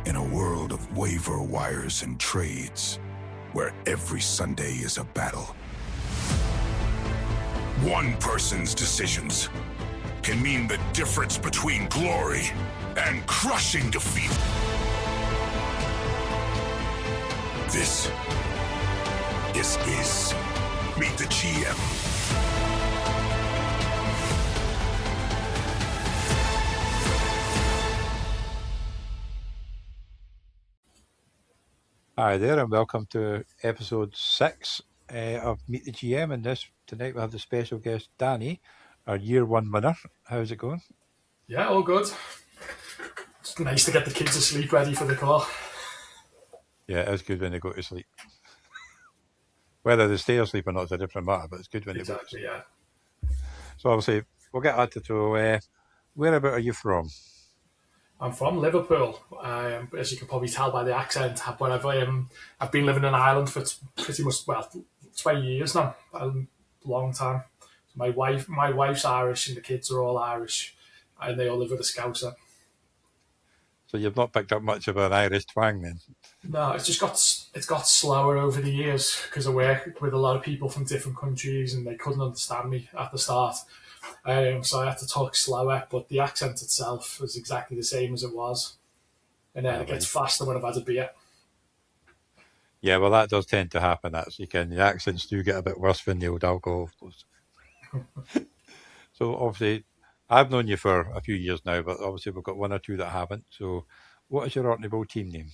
In a world of waiver wires and trades, where every Sunday is a battle, one person's decisions can mean the difference between glory and crushing defeat. This is Meet the GM. Hi there, and welcome to episode 6 of Meet the GM. And tonight we have the special guest Danny, our year 1 winner. How's it going? Yeah, all good. It's nice to get the kids asleep, ready for the call. Yeah, it is good when they go to sleep. Whether they stay asleep or not is a different matter, but it's good when they go to sleep. Yeah. So obviously, we'll get at it. So, whereabout are you from? I'm from Liverpool. As you can probably tell by the accent, but I've been living in Ireland for pretty much 20 years now, a long time. My wife's Irish, and the kids are all Irish, and they all live with a Scouser. So you've not picked up much of an Irish twang then? No, it's got slower over the years because I work with a lot of people from different countries, and they couldn't understand me at the start. So I had to talk slower, but the accent itself was exactly the same as it was. And then it gets faster when I've had a beer. Yeah, well, that does tend to happen. The accents do get a bit worse when the old alcohol flows. So obviously, I've known you for a few years now, but obviously we've got one or two that haven't. So what is your OrkneyBowl team name?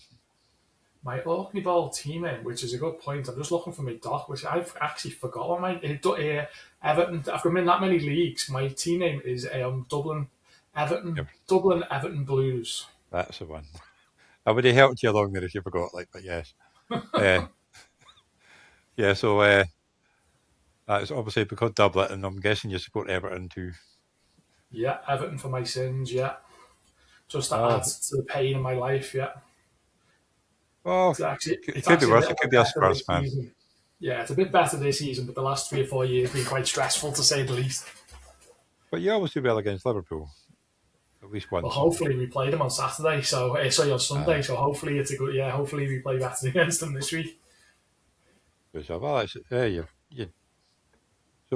My OrkneyBowl team name, which is a good point. I'm just looking for my doc, which I've actually forgot what my Everton. I've been in that many leagues. My team name is Dublin Everton Blues. That's the one. I would have helped you along there if you forgot, but yes. Yeah, so it's obviously because Dublin, and I'm guessing you support Everton too. Yeah, Everton for my sins, yeah. Just to add to the pain in my life, yeah. Well, it could be worse. It could be a Spurs fan. Yeah, it's a bit better this season, but the last 3 or 4 years have been quite stressful, to say the least. But you always do well against Liverpool, at least once. Well, hopefully we play them on Saturday, on Sunday. So hopefully it's a good. Yeah, hopefully we play better against them this week. Good job. Well, so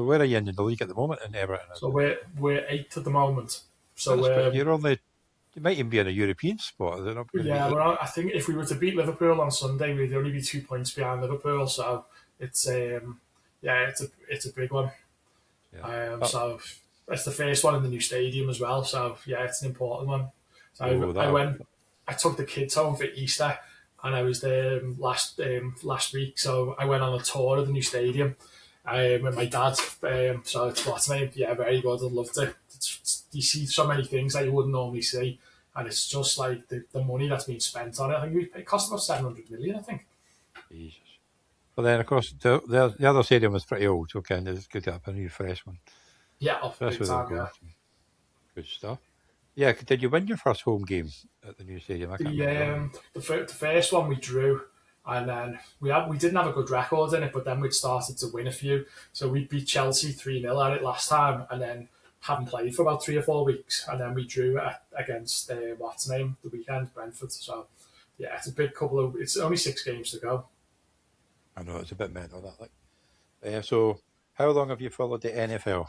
where are you in the league at the moment in Everton? So we're 8th at the moment. So you might even be in a European spot, is it not? Yeah, I think if we were to beat Liverpool on Sunday, we'd only be 2 points behind Liverpool. So it's a big one. Yeah. So it's the first one in the new stadium as well. So yeah, it's an important one. So I took the kids home for Easter, and I was there last week. So I went on a tour of the new stadium with my dad. So it's what's name? Yeah, very good. I loved it. You see so many things that you wouldn't normally see, and it's just like the money that's been spent on it. I think it cost about 700 million. I think. Jesus. But then, of course, the other stadium was pretty old, so it's good to have a new fresh one. Yeah, big time, yeah. Good stuff. Yeah, did you win your first home game at the new stadium? The first one we drew, and then we didn't have a good record in it, but then we'd started to win a few. So we beat Chelsea 3-0 at it last time, and then haven't played for about 3 or 4 weeks, and then we drew against the weekend, Brentford. So yeah, it's a big it's only 6 games to go. I know, it's a bit mental that. So how long have you followed the NFL?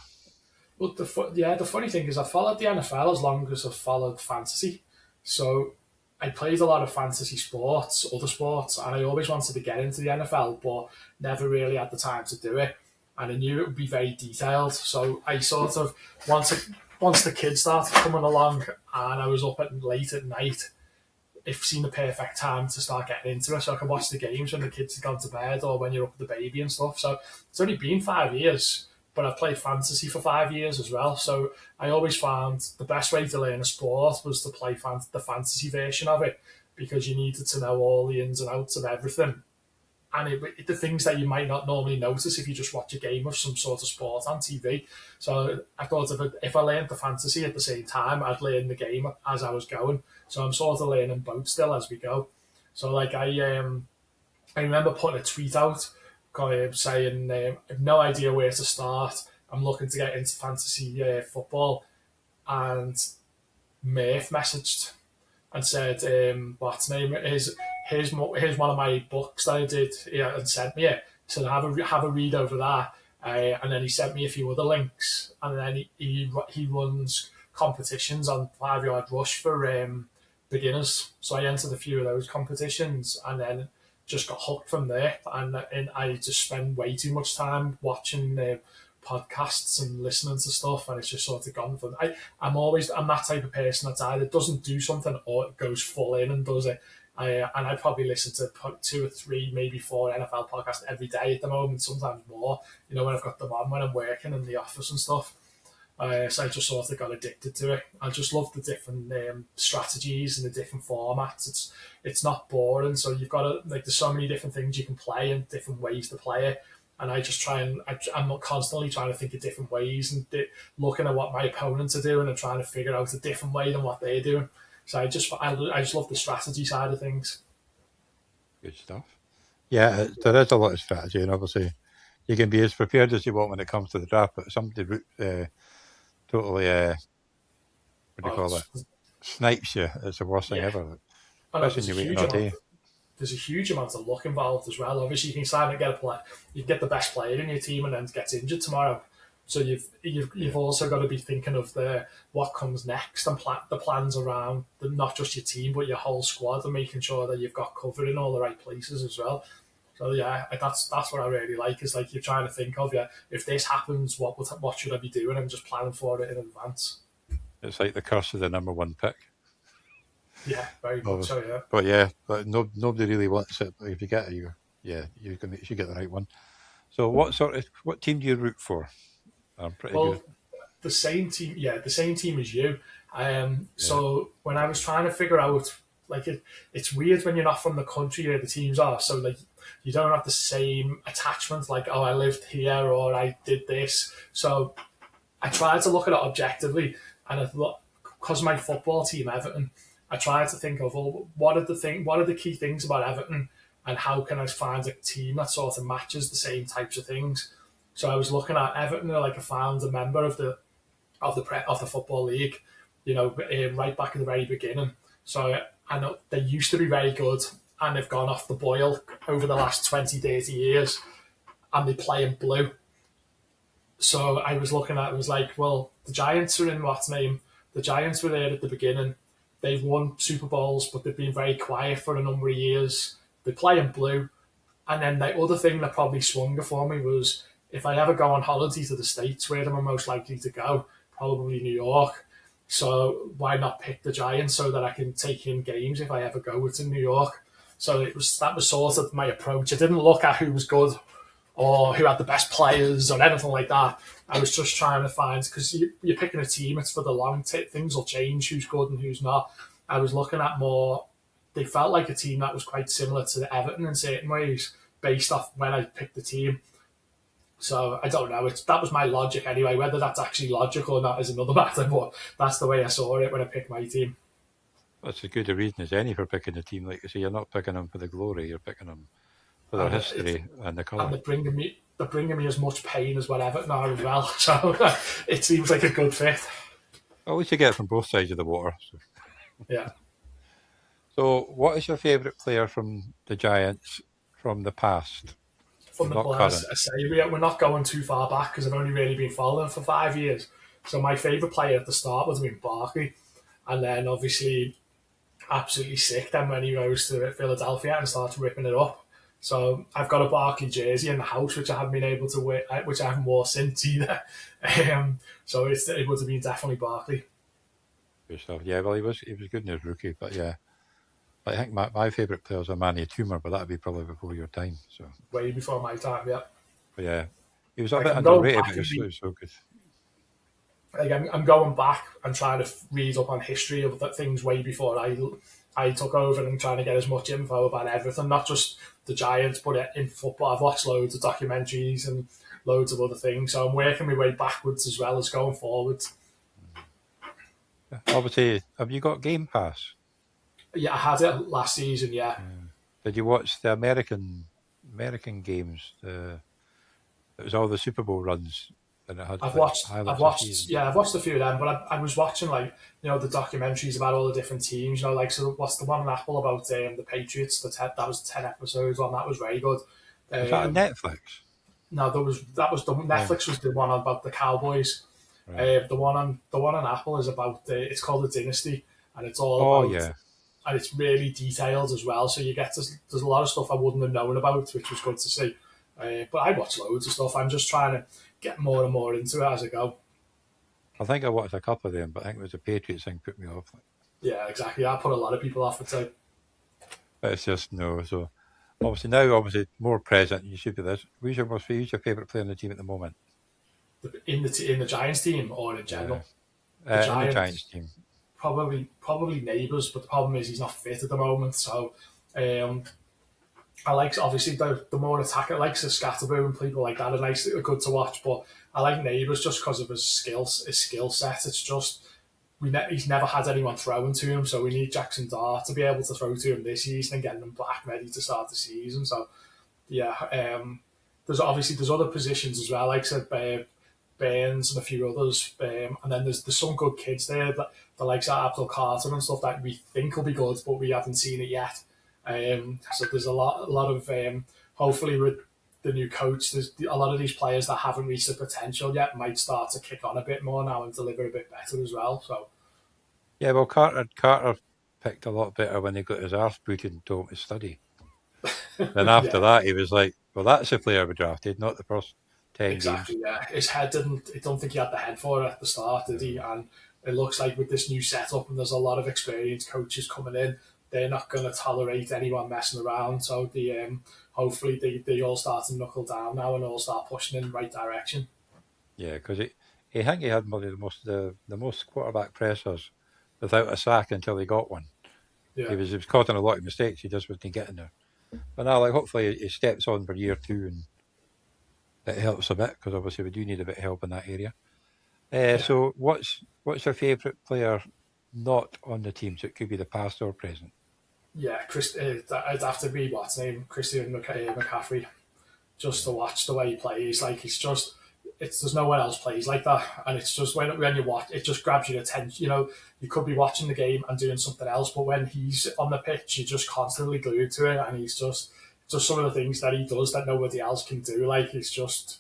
Well, the funny thing is I've followed the NFL as long as I've followed fantasy. So I played a lot of fantasy sports, other sports, and I always wanted to get into the NFL, but never really had the time to do it. And I knew it would be very detailed. So I sort of, once the kids started coming along and I was up late at night, it seemed the perfect time to start getting into it. So I could watch the games when the kids had gone to bed or when you're up with the baby and stuff. So it's only been 5 years, but I've played fantasy for 5 years as well. So I always found the best way to learn a sport was to play the fantasy version of it, because you needed to know all the ins and outs of everything. And the things that you might not normally notice if you just watch a game of some sort of sport on TV. So I thought if I learned the fantasy at the same time, I'd learn the game as I was going. So I'm sort of learning both still as we go. So I remember putting a tweet out saying, I have no idea where to start. I'm looking to get into fantasy football. And Murph messaged and said, "What's name? Here's one of my books that I did, and sent me it." So have a read over that, and then he sent me a few other links, and then he runs competitions on 5 yard rush for beginners. So I entered a few of those competitions, and then just got hooked from there. And I just spend way too much time watching podcasts and listening to stuff, and it's just sort of gone from. I'm that type of person that either doesn't do something or goes full in and does it. I probably listen to 2 or 3, maybe 4 NFL podcasts every day at the moment, sometimes more. When I've got them on when I'm working in the office and stuff. So I just sort of got addicted to it. I just love the different strategies and the different formats. It's not boring. So you've got to there's so many different things you can play and different ways to play it. And I just I'm constantly trying to think of different ways and looking at what my opponents are doing and trying to figure out a different way than what they're doing. So I just love the strategy side of things. Good stuff. Yeah, there is a lot of strategy, and obviously you can be as prepared as you want when it comes to the draft, but somebody totally, what do you call it, snipes you. It's the worst thing ever. Especially when you're waiting all day. There's a huge amount of luck involved as well. Obviously, you can sign and get a play. You can get the best player in your team and then gets injured tomorrow. So you've also got to be thinking of what comes next and the plans around not just your team but your whole squad and making sure that you've got covered in all the right places as well. So yeah, that's what I really like. Is like you're trying to think of if this happens, what should I be doing, and just planning for it in advance. It's like the curse of the number 1 pick. Yeah, very much so. Yeah, but nobody really wants it. But if you get it, you should get the right one. So what team do you root for? I'm pretty good. The same team. Yeah, the same team as you. So when I was trying to figure out, it's weird when you're not from the country where the teams are. So you don't have the same attachment. Like, oh, I lived here or I did this. So I tried to look at it objectively, and I thought, because my football team Everton, I tried to think of what are the key things about Everton, and how can I find a team that sort of matches the same types of things. So I was looking at Everton, like a founder member of the football league, right back at the very beginning. So I know they used to be very good, and they've gone off the boil over the last 20, 30 years, and they play in blue. So I was looking at it, was like, well, the Giants are in what's name. The Giants were there at the beginning. They've won Super Bowls, but they've been very quiet for a number of years. They play in blue. And then the other thing that probably swung it for me was, if I ever go on holiday to the States, where am I most likely to go? Probably New York. So why not pick the Giants so that I can take in games if I ever go to New York? So that was sort of my approach. I didn't look at who was good or who had the best players or anything like that. I was just trying to find, because you're picking a team, it's for the long things will change, who's good and who's not. I was looking at more, they felt like a team that was quite similar to Everton in certain ways, based off when I picked the team. So I don't know, that was my logic anyway. Whether that's actually logical or not is another matter, but that's the way I saw it when I picked my team. That's as good a reason as any for picking a team. Like you say, you're not picking them for the glory, you're picking them for their history and the colour. And they're bringing me as much pain as what Everton are as well. So it seems like a good fit. Well, at least you get it from both sides of the water. So. Yeah. So what is your favourite player from the Giants from the past? From the past, I say we're not going too far back because I've only really been following for 5 years. So my favourite player at the start was Barkley. And then obviously absolutely sick then when he goes to Philadelphia and starts ripping it up. So I've got a Barkley jersey in the house, which I haven't been able to wear, which I haven't worn since either. So it would have been definitely Barkley. Good stuff. Yeah, well, he was good in his rookie, but yeah, I think my favourite player is Manny Toomer, but that would be probably before your time. So way before my time, yeah. But yeah, he was a bit underrated, but he was so good. Like I'm going back and trying to read up on history of things way before I took over and trying to get as much info about everything, not just the Giants, but in football. I've watched loads of documentaries and loads of other things, so I'm working my way backwards as well as going forwards. Obviously, have you got Game Pass? Yeah, I had it last season, yeah. Did you watch the American games? It was all the Super Bowl runs. than it had I've like watched, highlights of season. I've watched a few of them, but I was watching like the documentaries about all the different teams. Like so, what's the one on Apple about the Patriots? That was 10 episodes on. That was very good. Is that on Netflix? No, that was the Netflix was the one about the Cowboys. Right. The one on Apple is about it's called the Dynasty, and it's all Oh about yeah. and it's really detailed as well. So there's a lot of stuff I wouldn't have known about, which was good to see. But I watch loads of stuff. I'm just trying to get more and more into it as I go. I think I watched a couple of them, but I think it was the Patriots thing put me off. Yeah, exactly. I put a lot of people off it too. But it's just no. So obviously more present. You should be this. Who's your favourite player on the team at the moment? In the Giants team or in general, the In the Giants Giants team. probably neighbours, but the problem is he's not fit at the moment. So I like obviously the more attacker likes the Scatterbo and people like that are good to watch. But I like Neighbours just because of his skill set. It's just he's never had anyone throwing to him, so we need Jackson Dart to be able to throw to him this season and getting him back ready to start the season. So yeah, there's other positions as well, like I said, Burns and a few others, and then there's some good kids there that the likes of Abdul Carter and stuff that we think will be good, but we haven't seen it yet. So there's a lot of hopefully with the new coach, there's a lot of these players that haven't reached their potential yet might start to kick on a bit more now and deliver a bit better as well. So Yeah, well, Carter picked a lot better when he got his arse booted and told him to study. Then after yeah, that, he was like, "Well, that's the player we drafted, not the first 10 exactly. games." Yeah, his head didn't. I don't think he had the head for it at the start, did he? And it looks like with this new setup and there's a lot of experienced coaches coming in, they're not going to tolerate anyone messing around. So hopefully they all start to knuckle down now and all start pushing in the right direction. Yeah, because he think he had one of the most quarterback pressers without a sack until he got one. Yeah, He was causing a lot of mistakes. He just wasn't getting there. But now, like, hopefully he steps on for year 2 and it helps a bit because obviously we do need a bit of help in that area. yeah. So what's your favourite player not on the team? So it could be the past or present. Yeah, it'd have to be what's his name, Christian McCaffrey, just to watch the way he plays. Like there's no one else plays like that, and it's just when you watch, it just grabs your attention. You could be watching the game and doing something else, but when he's on the pitch, you're just constantly glued to it, and he's just some of the things that he does that nobody else can do. Like it's just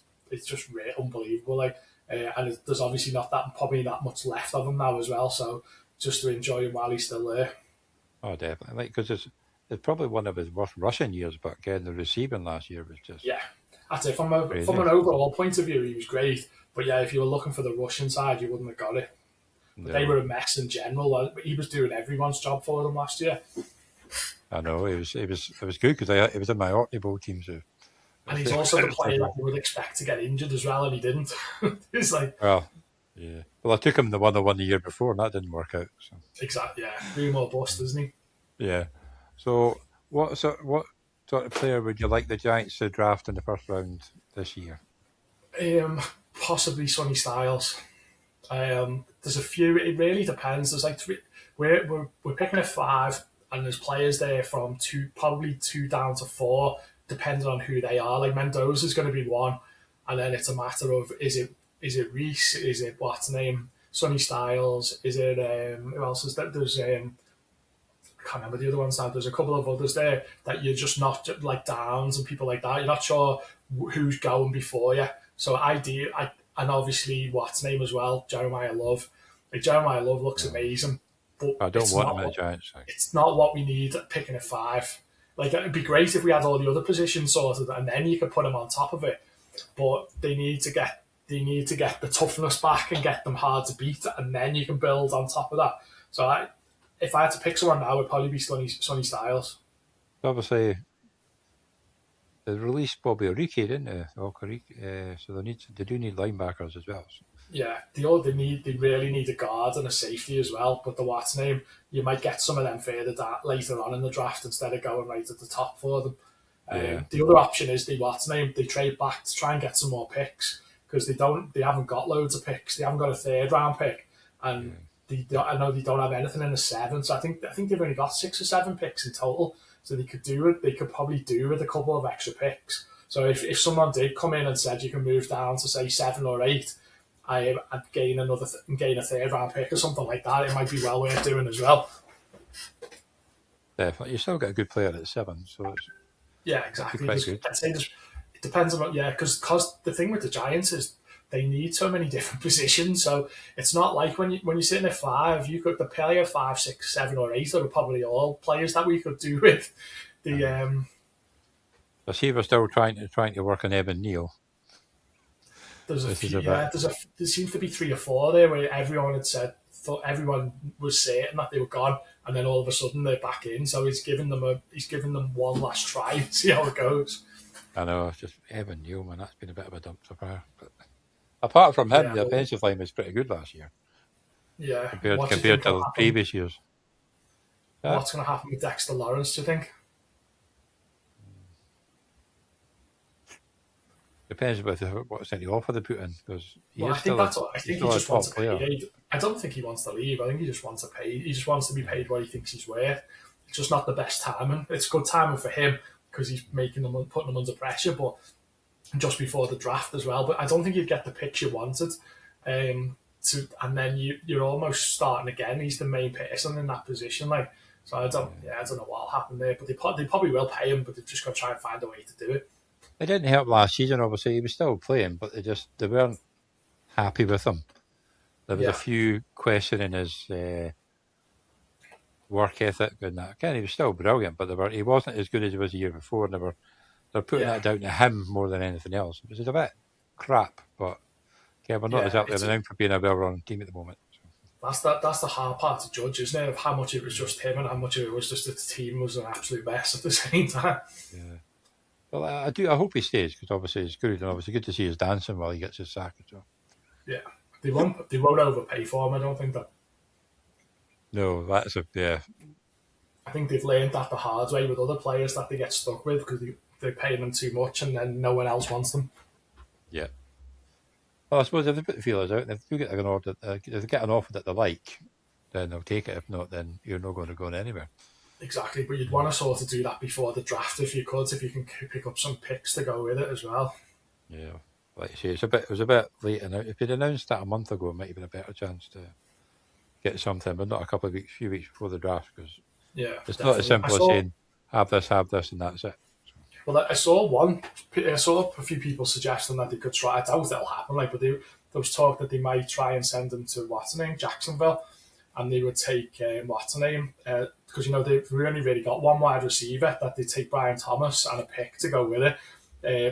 unbelievable. Like and there's obviously probably not much left of him now as well. So just to enjoy him while he's still there. Oh, definitely. Like, because it's probably one of his worst rushing years, but again, the receiving last year was just Yeah, that's it. From crazy. an overall point of view, he was great. But yeah, if you were looking for the Russian side, you wouldn't have got it. But they were a mess in general. He was doing everyone's job for them last year. I know it was good because it was in my OrkneyBowl team. So And he's also the player that you would expect to get injured as well, and he didn't. It's like, well, yeah. Well, I took him the 101 the year before, and that didn't work out. So exactly, yeah, boom or bust, isn't he? yeah. So what sort of player would you like the Giants to draft in the first round this year? Possibly Sonny Styles. There's a few. It really depends. There's like three. We're picking a 5, and there's players there from probably 2 down to 4, depending on who they are. Like Mendoza's going to be 1, and then it's a matter of is it Reese? Is it what's his name? Sonny Styles? Is it who else is that? There's I can't remember the other ones now. There's a couple of others there that you're just not like Downs and people like that. You're not sure who's going before you. So and obviously what's name as well, Jeremiah Love. Like Jeremiah Love looks amazing, but I don't want him in the Giants. it's not what we need at picking a 5. Like it'd be great if we had all the other positions sorted, and then you could put them on top of it. But they need to get the toughness back and get them hard to beat, and then you can build on top of that. So if I had to pick someone now, it would probably be Sonny Styles. Obviously, they released Bobby Oriki, didn't they? So they do need linebackers as well. So. Yeah, they really need a guard and a safety as well. But the what's name, you might get some of them further later on in the draft instead of going right at the top for them. Yeah. The other option is they trade back to try and get some more picks because they haven't got loads of picks. They haven't got a 3rd round pick, and I know they don't have anything in the 7th. So I think they've only got 6 or 7 picks in total. So they could do it. They could probably do with a couple of extra picks. So if someone did come in and said you can move down to say 7 or 8, I'd gain gain a third round pick or something like that. It might be well worth doing as well. Definitely. You still got a good player at 7, so it's Exactly. quite good. I'd say it depends on because the thing with the Giants is they need so many different positions. So it's not like when you're sitting at 5, you could the player 5, 6, 7, or 8 are probably all players that we could do with the. I see we're still trying to work on Evan Neal. There's a few, there seems to be 3 or 4 there where everyone was certain that they were gone, and then all of a sudden they're back in. So he's given them one last try, see how it goes. I know, it's just Evan Neal, man. That's been a bit of a dumpster fire. But apart from him, the offensive line was pretty good last year. Yeah, compared to the previous years. What's going to happen with Dexter Lawrence, do you think? Depends what sort of offer they put in, because I think he just wants to pay. I don't think he wants to leave. I think he just wants to pay. He just wants to be paid what he thinks he's worth. It's just not the best timing. It's good timing for him because he's putting them under pressure, but just before the draft as well. But I don't think you'd get the pitch you wanted. And then you're almost starting again. He's the main person in that position, like. So I don't know what'll happen there. But they probably will pay him, but they've just got to try and find a way to do it. It didn't help last season, obviously. He was still playing, but they weren't happy with him. There was a few questioning his work ethic and that. Again, he was still brilliant, but he wasn't as good as he was the year before. And they're putting that down to him more than anything else. It was a bit crap, but we're not exactly renowned for being a well-run team at the moment. So. That's the hard part to judge, isn't it? Of how much it was just him and how much it was just that the team was an absolute mess at the same time. Yeah. Well, I hope he stays, because obviously it's good, and obviously good to see his dancing while he gets his sack as well. Yeah, they won't overpay for him. I don't think that. No, that's I think they've learned that the hard way with other players that they get stuck with because they're paying them too much, and then no one else wants them. Yeah. Well, I suppose if they put the feelers out, and if they get an offer that they like, then they'll take it. If not, then you're not going to go anywhere. Exactly, but you'd want to sort of do that before the draft if you can pick up some picks to go with it as well. Yeah, like you say, it was a bit late, and if you'd announced that a month ago, it might have been a better chance to get something, but not a few weeks before the draft, because it's not as simple as saying have this, and that's it. Well, I saw a few people suggesting that they could try. I doubt it'll happen, but there was talk that they might try and send them to Jacksonville, and they would take because they've only really got one wide receiver, that they take Brian Thomas and a pick to go with it,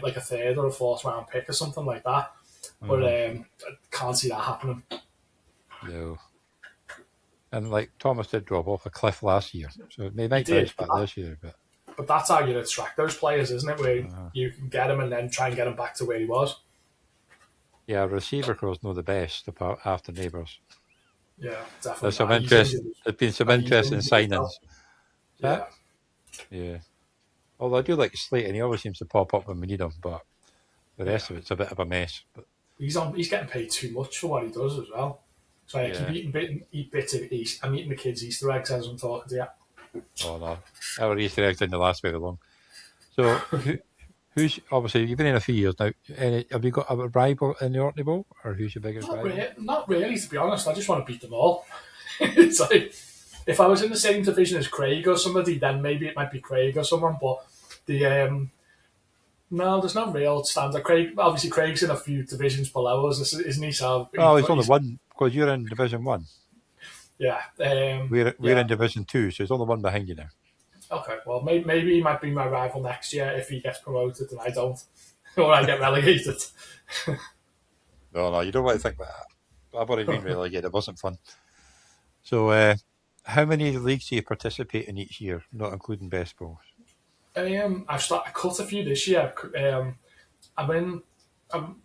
like a 3rd or a 4th round pick or something like that. But I can't see that happening. No. And Thomas did drop off a cliff last year, so they might bounce back this year. But that's how you attract those players, isn't it? Where you can get him and then try and get him back to where he was. Yeah, receiver crews know the best after Neighbours. Yeah, definitely. There's been some interesting signings. Yeah. Although I do like Slate, and he always seems to pop up when we need him, but the rest of it's a bit of a mess. But he's getting paid too much for what he does as well. So I keep eat bits of I'm eating the kids' Easter eggs as I'm talking to you. Oh no, our Easter eggs didn't last very long. So who's obviously you've been in a few years now? Have you got a rival in the OrkneyBowl, or who's your biggest rival? Not really, to be honest. I just want to beat them all. It's like if I was in the same division as Craig or somebody, then maybe it might be Craig or someone. But no, there's no real standard. Craig's in a few divisions below us, isn't he? So he's only one because you're in Division 1. Yeah, we're in Division 2, so there's only one behind you now. Okay, well, maybe he might be my rival next year if he gets promoted and I don't, or I get relegated. No, you don't want to think about that. I've already been relegated. It wasn't fun. So, how many leagues do you participate in each year, not including best balls? I cut a few this year. I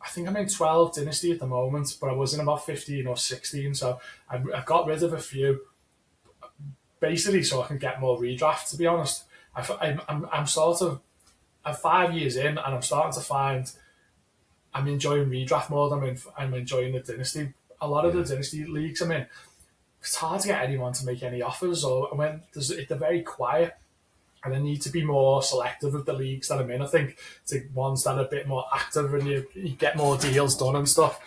think I'm in 12 Dynasty at the moment, but I was in about 15 or 16, so I got rid of a few, basically so I can get more redraft, to be honest. I'm 5 years in, and I'm starting to find I'm enjoying redraft more than I'm enjoying the Dynasty. A lot of the Dynasty leagues I'm in, it's hard to get anyone to make any offers, or they're very quiet. and I need to be more selective of the leagues that I'm in. I think to ones that are a bit more active and you get more deals done and stuff.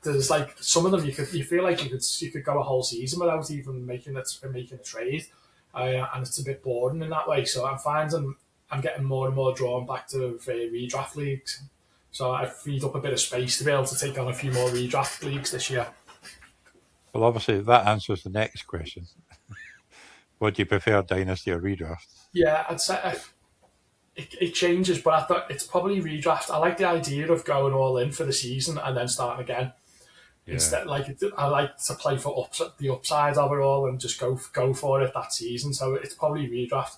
There's like some of them you feel like you could go a whole season without even making a trade, and it's a bit boring in that way. So I'm finding I'm getting more and more drawn back to redraft leagues. So I've freed up a bit of space to be able to take on a few more redraft leagues this year. Well, obviously that answers the next question. Would you prefer Dynasty or Redraft? Yeah, I'd say it changes, but I thought it's probably redraft. I like the idea of going all in for the season and then starting again. Yeah. Instead, I like to play for the upside of it all and just go for it that season. So it's probably redraft.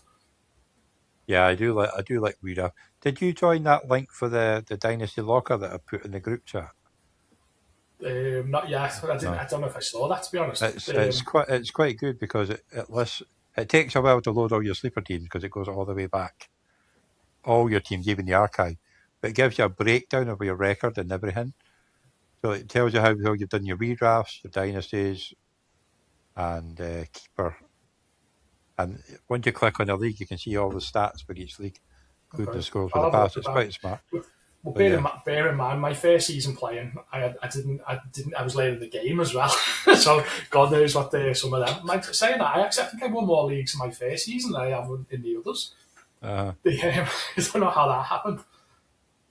Yeah, I do like Redraft. Did you join that link for the Dynasty locker that I put in the group chat? Not yet. I didn't. No. I don't know if I saw that, to be honest. It's quite good because it takes a while to load all your sleeper teams because it goes all the way back, all your teams, even the archive. But it gives you a breakdown of your record and everything. So it tells you how you've done your redrafts, your dynasties, and keeper. And once you click on a league, you can see all the stats for each league, including the scores for the past. It's quite smart. Well, bear in mind, my first season playing, I was late in the game as well. So God knows what some of them. Like saying that, I think I won more leagues in my first season than I have in the others. I don't know how that happened.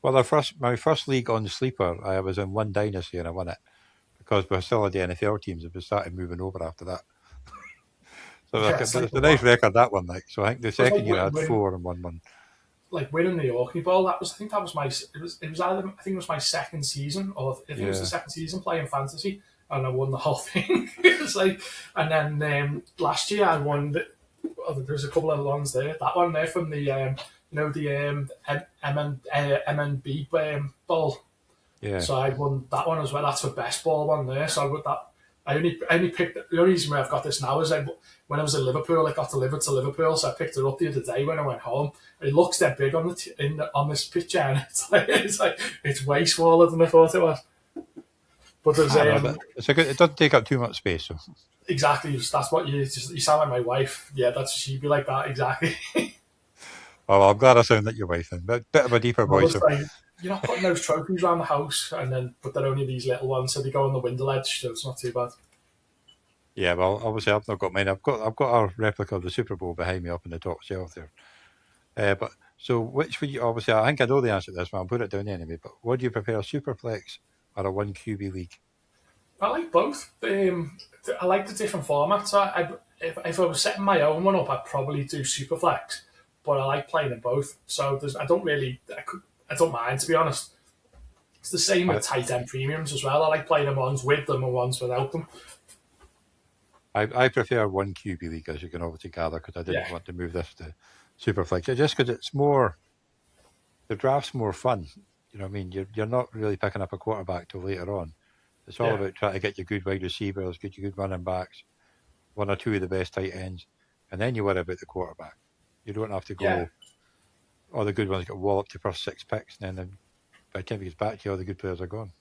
Well, my first league on Sleeper, I was in one dynasty and I won it because we still had the NFL teams and we started moving over after that. So it's a nice record, that one. So I think the second year I had 4 and 1-1. Like winning the OrkneyBowl, I think it was my second season, or if it was the second season playing fantasy, and I won the whole thing. It was like, and then last year I won. There's a couple of ones there. That one there from the MNB bowl. Yeah. So I won that one as well. That's the best ball one there. So I would that. I only picked the only reason why I've got this now is when I was in Liverpool, it got delivered to Liverpool, so I picked it up the other day when I went home. It looks that big on on this picture, and it's way smaller than I thought it was. But there's it doesn't take up too much space. So. Exactly, that's what you sound like my wife. Yeah, she'd be like that exactly. Well, I'm glad I sound like your wife then. But bit of a deeper voice. Like, you're not putting those trophies around the house, but they're only these little ones, so they go on the window ledge, so it's not too bad. Yeah, well, obviously I've not got mine. I've got a replica of the Superbowl behind me up in the top shelf there. But so which would you? Obviously, I think I know the answer to this, but I'll put it down anyway. But what do you prefer, a Superflex or a 1 QB league? I like both. I like the different formats. If I was setting my own one up, I'd probably do Superflex. But I like playing in both, so I don't mind, to be honest. It's the same with tight end premiums as well. I like playing them ones with them and ones without them. I prefer 1 QB league, as you can obviously gather, because I didn't want to move this to Superflex. Just because it's more, the draft's more fun. You know what I mean? You're not really picking up a quarterback till later on. It's all about trying to get your good wide receivers, get your good running backs, 1 or 2 of the best tight ends, and then you worry about the quarterback. You don't have to go, all the good ones get walloped the first 6 picks, and then by the time he gets back to you, all the good players are gone.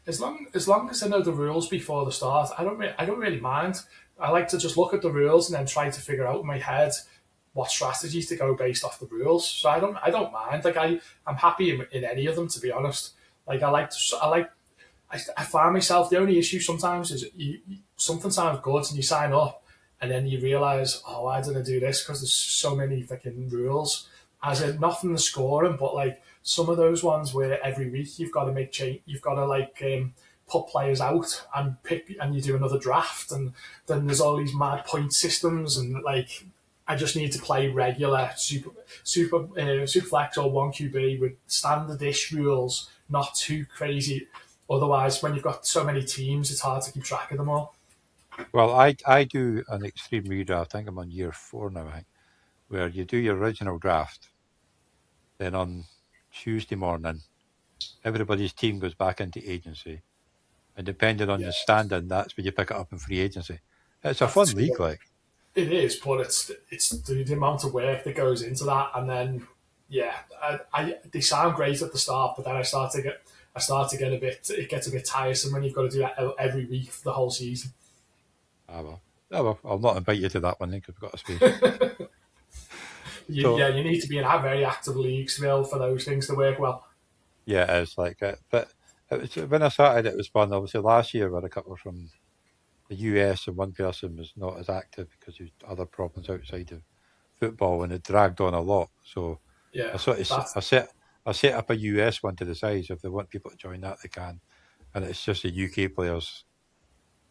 As long as I know the rules before the start, I don't really mind. I like to just look at the rules and then try to figure out in my head what strategies to go based off the rules. So I don't mind. Like I'm happy in any of them, to be honest. Like I find myself, the only issue sometimes is something sounds good and you sign up and then you realise, oh, why did I do this? Because there's so many fucking rules. As in, not from the scoring, but like some of those ones where every week you've got to make change, you've got to put players out and pick, and you do another draft, and then there's all these mad point systems, and like I just need to play regular Superflex or 1 QB with standard-ish rules, not too crazy. Otherwise, when you've got so many teams, it's hard to keep track of them all. Well, I do an extreme redraft. I think I'm on year 4 now, I think, where you do your original draft. Then on Tuesday morning, everybody's team goes back into agency. And depending on the standing, that's when you pick it up in free agency. It's a fun league, like. It is, but it's the amount of work that goes into that. And then, they sound great at the start, but then I start to get it gets a bit tiresome when you've got to do that every week for the whole season. Well, I'll not invite you to that one then because we've got a space. Yeah, you need to be in a very active league still for those things to work well. Yeah, it's like it. But it was, when I started, it was fun. Obviously, last year we had a couple from the US, and one person was not as active because he had other problems outside of football, and it dragged on a lot. So Yeah, I sort of that's I set up a US one to the side. So if they want people to join that, they can. And it's just the UK players,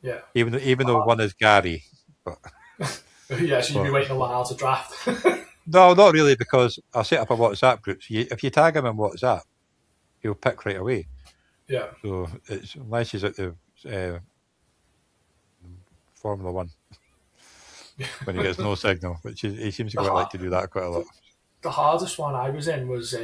yeah. even though one is Gary, but Yeah, so you'd be but waiting a while to draft. no, not really, because I set up a WhatsApp group. So if you tag him in WhatsApp, he'll pick right away. Yeah. So it's unless he's at the uh, Formula One when he gets no signal, which he seems to The, quite like har- to do that quite a lot. the hardest one I was in was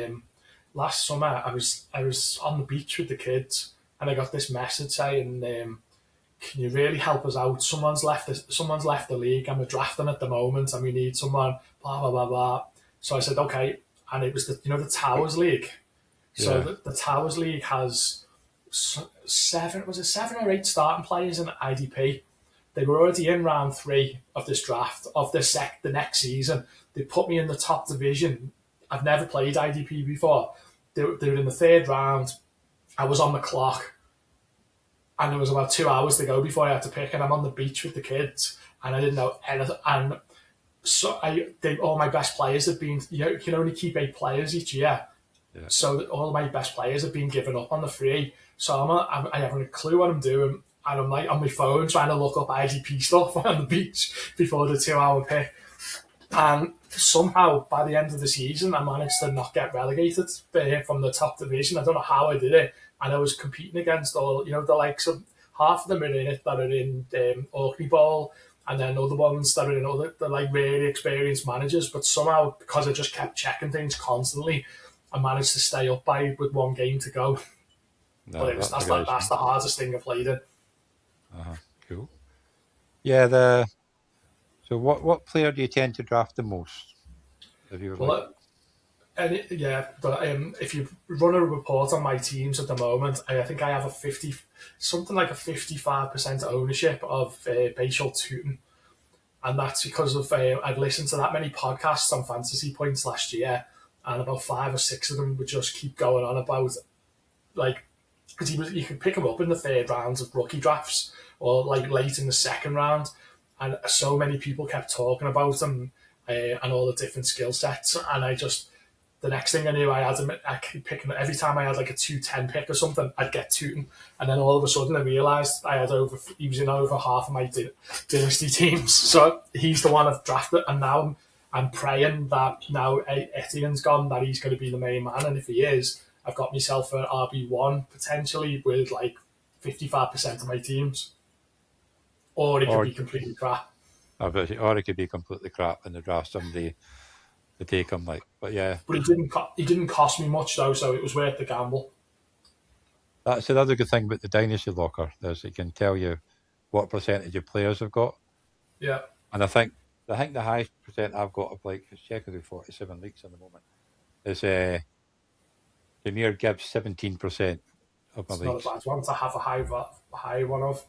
last summer. I was on the beach with the kids, and I got this message saying, "Can you really help us out? Someone's left the league, and we're drafting at the moment, and we need someone." Blah blah blah blah. So I said, "Okay," and it was the Towers League. So Yeah, the Towers League has seven or eight starting players in IDP. They were already in round 3 of this draft of the next season. They put me in the top division. I've never played IDP before. They were in the 3rd round. I was on the clock, and there was about 2 hours to go before I had to pick. And I'm on the beach with the kids, and I didn't know anything. And so all my best players had been. You can only keep 8 players each year. yeah. So all my best players have been given up on the free. So I haven't a clue what I'm doing. And I'm like on my phone trying to look up IDP stuff on the beach before the 2-hour pick. And somehow by the end of the season, I managed to not get relegated from the top division. I don't know how I did it. And I was competing against all, the likes of half of them are in it that are in OrkneyBowl, and then other ones that are in they're like really experienced managers. But somehow, because I just kept checking things constantly, I managed to stay up with 1 game to go. No, But that's the hardest thing I've played in. cool. Yeah, so what player do you tend to draft the most? If you were like, Well, but if you run a report on my teams at the moment, I think I have something like a 55% ownership of Bashal Tootin, and that's because of I've listened to that many podcasts on Fantasy Points last year, and about 5 or 6 of them would just keep going on about like because you could pick him up in the 3rd rounds of rookie drafts or like late in the 2nd round, and so many people kept talking about him and all the different skill sets, and the next thing I knew, I kept picking every time I had like a 210 pick or something, I'd get Tootin, and then all of a sudden I realised he was in over half of my dynasty teams, so he's the one I've drafted, and now I'm praying that now Etienne's gone, that he's going to be the main man, and if he is, I've got myself an RB1 potentially with like 55% of my teams, or it could be completely crap. or it could be completely crap in the draft. Somebody to take him, like, but yeah, But he didn't cost me much though, so it was worth the gamble. that's another good thing about the Dynasty Locker. Is it can tell you what percentage of players have got, Yeah, and I think the highest percent I've got of like checking through 47 leagues at the moment is Demir Gibbs 17% of my it's not a leagues. bad one to have a high one of.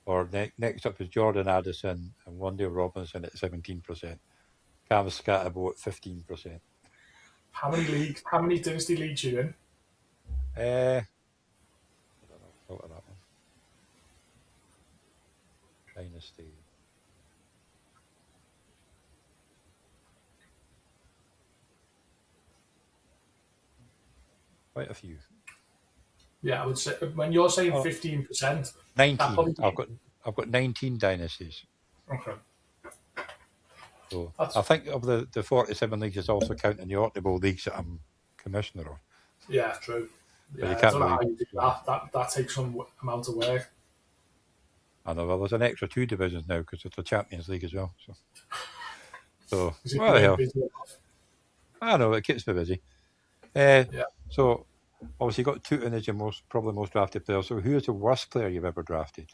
Or next up is Jordan Addison and Wandale Robinson at 17%. Cam Scatterbo at 15%. How many dynasty leagues are you in? I don't know. Thought of that one. Dynasty. Quite a few. Yeah, I would say when you're saying 15%, 19. I've got 19 dynasties. okay. So I think of the 47 leagues, it's also counting the OrkneyBowl leagues that I'm commissioner of. Yeah, true. But Yeah, you I can't don't know really, how you do that. That takes some amount of work. I know, well, there's an extra 2 divisions now because it's a Champions League as well. So Is it what the hell? busy enough? I know, it keeps me busy. Yeah. So obviously, you got Tootin as your probably most drafted player. So, who is the worst player you've ever drafted?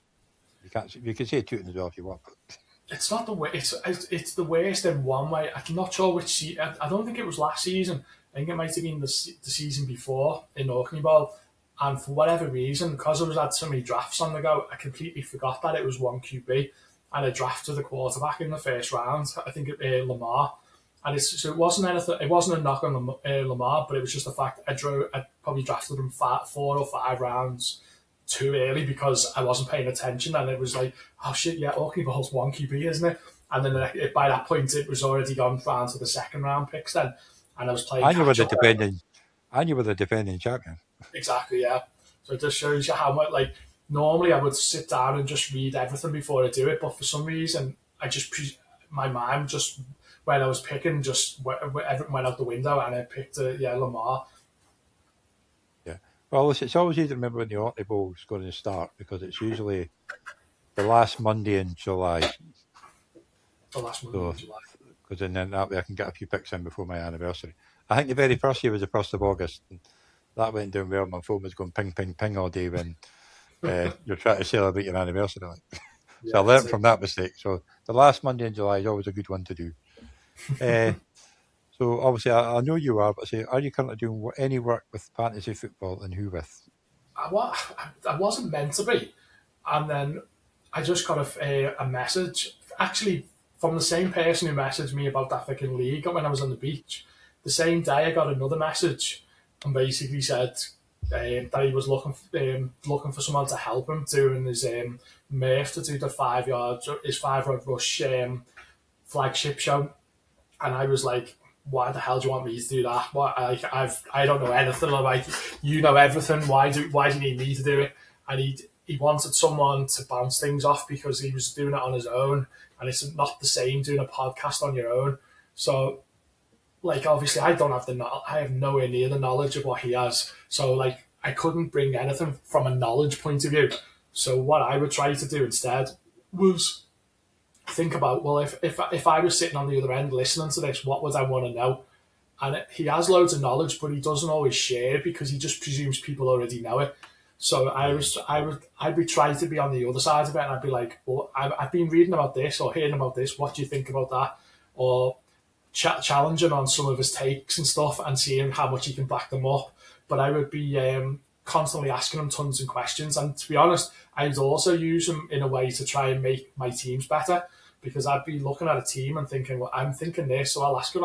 You can say Tootin as well if you want. But It's not the way. It's the worst in one way. I'm not sure which. I don't think it was last season. I think it might have been the season before in OrkneyBowl. And for whatever reason, because I had so many drafts on the go, I completely forgot that it was 1 QB. And I drafted a quarterback in the 1st round. I think Lamar. And so it wasn't anything. It wasn't a knock on Lamar, but it was just the fact I probably drafted him 4 or 5 rounds too early because I wasn't paying attention, and it was like, oh shit, yeah, OrkneyBowl's 1 QB, isn't it? And then by that point, it was already gone down to the second round picks then, and I was playing. And you were the defending champion. Exactly, yeah. So it just shows you how much, like, normally I would sit down and just read everything before I do it, but for some reason, my mind just, when I was picking, just everything went out the window, and I picked Lamar. Yeah. Well, it's always easy to remember when the OrkneyBowl is going to start because it's usually the last Monday in July. The last Monday in July. Because then that way I can get a few picks in before my anniversary. I think the very first year was the 1st of August. And that went down well. My phone was going ping, ping, ping all day when you're trying to celebrate your anniversary. So I learned from that mistake. So the last Monday in July is always a good one to do. So obviously I know you are, but are you currently doing any work with fantasy football, and who with? I wasn't meant to be. And then I just got a message, actually, from the same person who messaged me about that fucking league when I was on the beach. The same day I got another message and basically said that he was looking for someone to help him doing his Murph to do the 5-yard rush flagship show. And I was like, why the hell do you want me to do that? I don't know anything. Like, you know everything. Why do you need me to do it? And he wanted someone to bounce things off because he was doing it on his own, and it's not the same doing a podcast on your own. So, like, obviously, I have nowhere near the knowledge of what he has. So, like, I couldn't bring anything from a knowledge point of view. So, what I would try to do instead was think about, well, if I was sitting on the other end listening to this, what would I want to know? And he has loads of knowledge, but he doesn't always share because he just presumes people already know it. So I'd be trying to be on the other side of it, and I'd be like, well, I've been reading about this or hearing about this. What do you think about that? Or challenging on some of his takes and stuff and seeing how much he can back them up. But I would be constantly asking him tons of questions. And to be honest, I'd also use him in a way to try and make my teams better, because I'd be looking at a team and thinking, well, I'm thinking this, so I'll ask it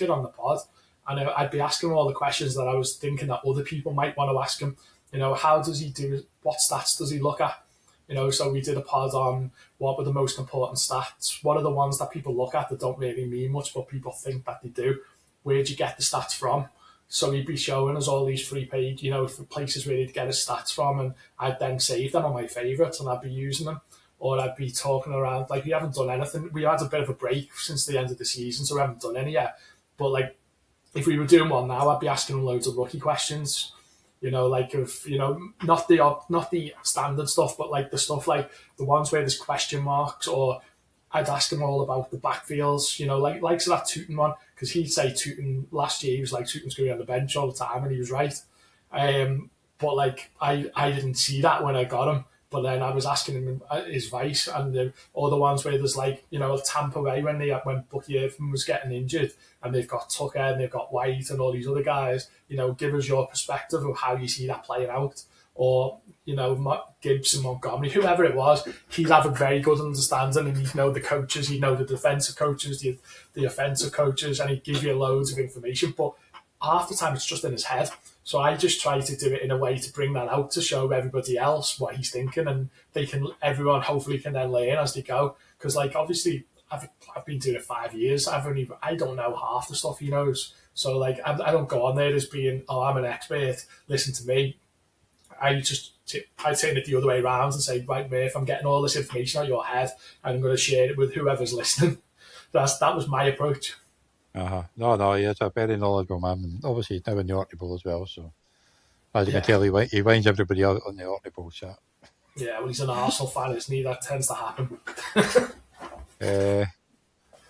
on the pod. And I'd be asking him all the questions that I was thinking that other people might want to ask him. You know, how does he do it? What stats does he look at? You know, so we did a pod on what were the most important stats. What are the ones that people look at that don't really mean much, but people think that they do? Where'd you get the stats from? So he'd be showing us all these free page, for places where he'd get his stats from, and I'd then save them on my favourites and I'd be using them. Or I'd be talking around, like, we haven't done anything. We had a bit of a break since the end of the season, so we haven't done any yet. But, like, if we were doing one now, I'd be asking him loads of rookie questions. Not the standard stuff, but like the stuff like the ones where there's question marks, or I'd ask him all about the backfields, like so that Tootin one, because he'd say Tootin last year, he was like, Tootin's going to be on the bench all the time, and he was right. But like, I didn't see that when I got him. But then I was asking him his advice, and all the ones where there's like, Tampa Bay when Bucky Irvin was getting injured, and they've got Tucker and they've got White and all these other guys, give us your perspective of how you see that playing out. Or, Gibbs and Montgomery, whoever it was, he'd have a very good understanding, and he'd know the coaches, he'd know the defensive coaches, the offensive coaches, and he'd give you loads of information. But half the time it's just in his head. So I just try to do it in a way to bring that out, to show everybody else what he's thinking, and everyone hopefully can then learn as they go. Because, like, obviously I've been doing it 5 years. I don't know half the stuff he knows. So, like, I don't go on there as being, oh, I'm an expert, listen to me. I turn it the other way around and say, right, Murph, I'm getting all this information out of your head, and I'm going to share it with whoever's listening. That was my approach. No, he's a very knowledgeable man, and obviously he's now in the OrkneyBowl as well. So, as you can tell, he winds everybody out on the OrkneyBowl chat. Yeah, well, he's an Arsenal fan, isn't he? That tends to happen.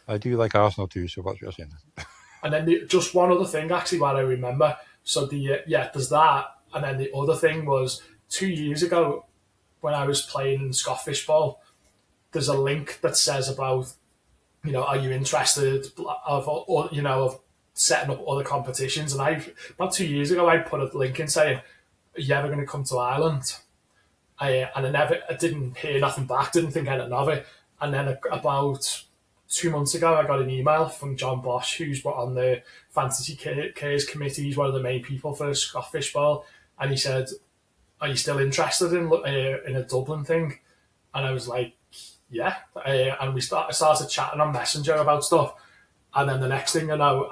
I do like Arsenal too, so what's you're saying? And then just one other thing, actually, what I remember. So there's that, and then the other thing was 2 years ago when I was playing in Scottish Bowl. There's a link that says about, are you interested of setting up other competitions? And about 2 years ago, I put a link in saying, are you ever going to come to Ireland? I didn't hear nothing back, didn't think anything of it. And then about 2 months ago, I got an email from John Bosch, who's on the Fantasy Cares Committee. He's one of the main people for OrkneyBowl, and he said, "Are you still interested in a Dublin thing?" And I was like, "Yeah." And we started chatting on Messenger about stuff. And then the next thing I know,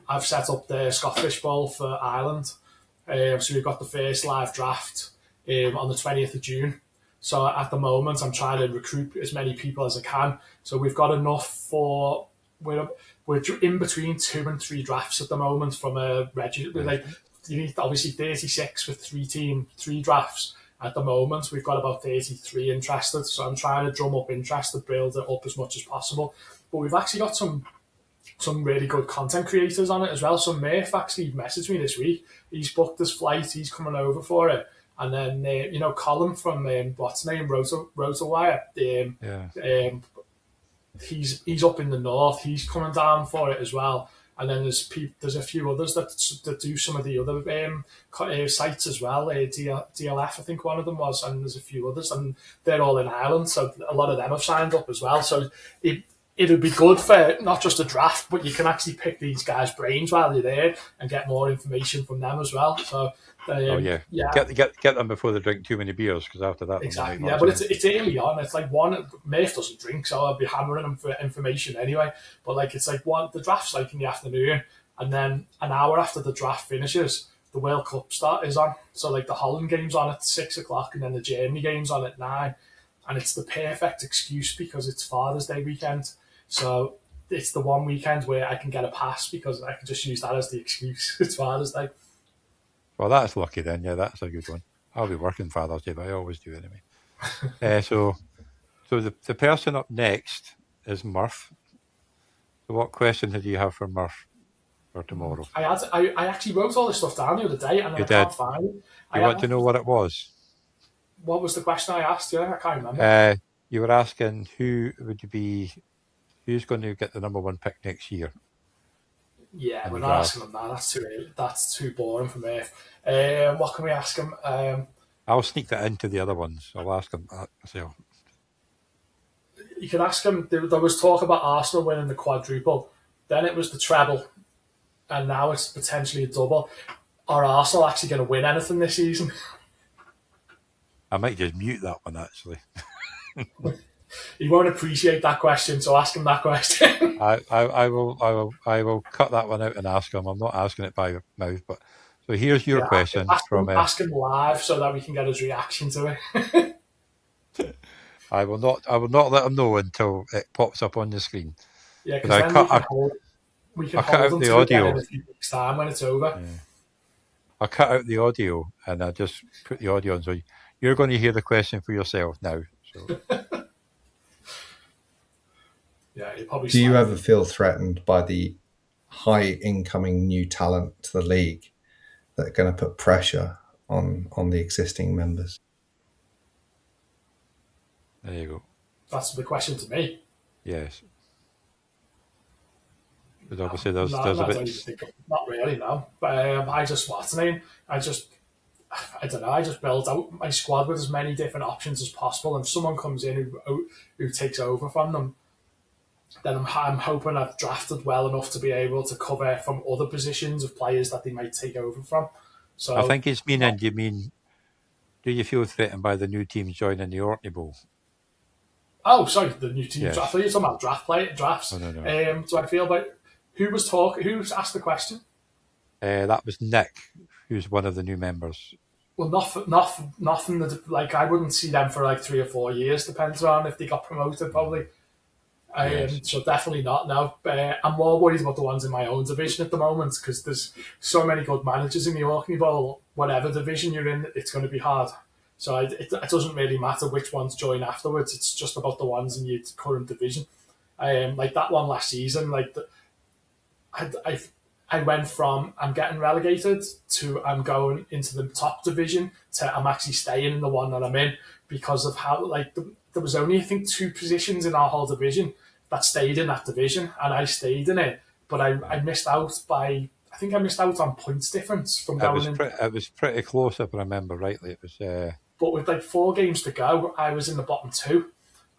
I've set up the OrkneyBowl for Ireland. So we've got the first live draft on the 20th of June. So at the moment, I'm trying to recruit as many people as I can. So we've got enough for we're in between 2 and 3 drafts at the moment from a register. Like you need obviously 36 for 3 drafts. At the moment, we've got about 33 interested. So I'm trying to drum up interest to build it up as much as possible. But we've actually got some really good content creators on it as well. So Murph actually messaged me this week. He's booked his flight. He's coming over for it. And then, Colin from what's his name, Rotowire. He's up in the north. He's coming down for it as well. And then there's a few others that do some of the other sites as well. DLF, I think one of them was, and there's a few others, and they're all in Ireland. So a lot of them have signed up as well. So it'll be good for not just a draft, but you can actually pick these guys' brains while you're there and get more information from them as well. So, get them before they drink too many beers, because after that, exactly. Yeah, but it's early on. It's like Murph doesn't drink, so I'll be hammering him for information anyway. But like it's like the draft's like in the afternoon, and then an hour after the draft finishes, the World Cup is on. So like the Holland game's on at 6:00, and then the Germany game's on at 9, and it's the perfect excuse because it's Father's Day weekend. So it's the one weekend where I can get a pass because I can just use that as the excuse. It's Father's Day. Well, that's lucky then. Yeah, that's a good one. I'll be working Father's Day, but I always do anyway. So the person up next is Murph. So what question did you have for Murph for tomorrow? I actually wrote all this stuff down the other day and I can't find it. You want to know what it was? What was the question I asked? Yeah, I can't remember. You were asking who's going to get the number 1 pick next year. Yeah, we're not asking him that. That's too early. That's too boring for me. What can we ask him? I'll sneak that into the other ones. I'll ask him that myself. You can ask him. There was talk about Arsenal winning the quadruple. Then it was the treble. And now it's potentially a double. Are Arsenal actually going to win anything this season? I might just mute that one, actually. He won't appreciate that question, so ask him that question. I will cut that one out and ask him. I'm not asking it by mouth, but so here's your question ask him live so that we can get his reaction to it. I will not let him know until it pops up on the screen. Yeah, because then we can hold him to it in a few weeks' time when it's over. Yeah. I cut out the audio and I just put the audio on, so you're going to hear the question for yourself now. So. Yeah, you probably. Do you ever feel threatened by the high incoming new talent to the league that are going to put pressure on the existing members? There you go. That's the question to me. Yes. But obviously there's a bit. Not really, no. But I just build out my squad with as many different options as possible. And if someone comes in who takes over from them, then I'm hoping I've drafted well enough to be able to cover from other positions of players that they might take over from. So I think it's meaning, do you mean, do you feel threatened by the new teams joining the OrkneyBowl? Oh, sorry, the new teams. Yes. I thought you were talking about drafts. Oh, no. So I feel about who's asked the question? That was Nick, who's one of the new members. Well, nothing like I wouldn't see them for like 3 or 4 years. Depends on if they got promoted, probably. Yes. So definitely not now. I'm more worried about the ones in my own division at the moment because there's so many good managers in the OrkneyBowl. Whatever division you're in, it's going to be hard. So it doesn't really matter which ones join afterwards. It's just about the ones in your current division. Like that one last season, I went from I'm getting relegated to I'm going into the top division to I'm actually staying in the one that I'm in because of how there was only I think 2 positions in our whole division that stayed in that division and I stayed in it, but I missed out on points difference from going in. It was pretty close if I remember rightly. It was. But with like 4 games to go, I was in the bottom 2.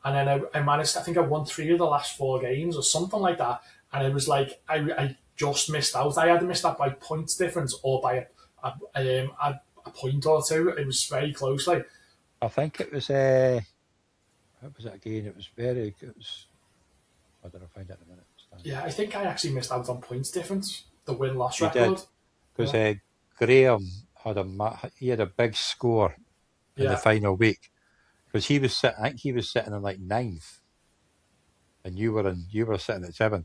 and then I managed. I think I won 3 of the last 4 games or something like that. And it was like I just missed out. I had missed out by points difference or by a point or two. It was very close. Like I think it was what was it again? It was very. It was. I don't know. Find it in a minute. yeah, I think I actually missed out on points difference. The win-loss You record. did, because Graham he had a big score in the final week, because he was I think he was sitting in like 9th, and you were sitting at 7th,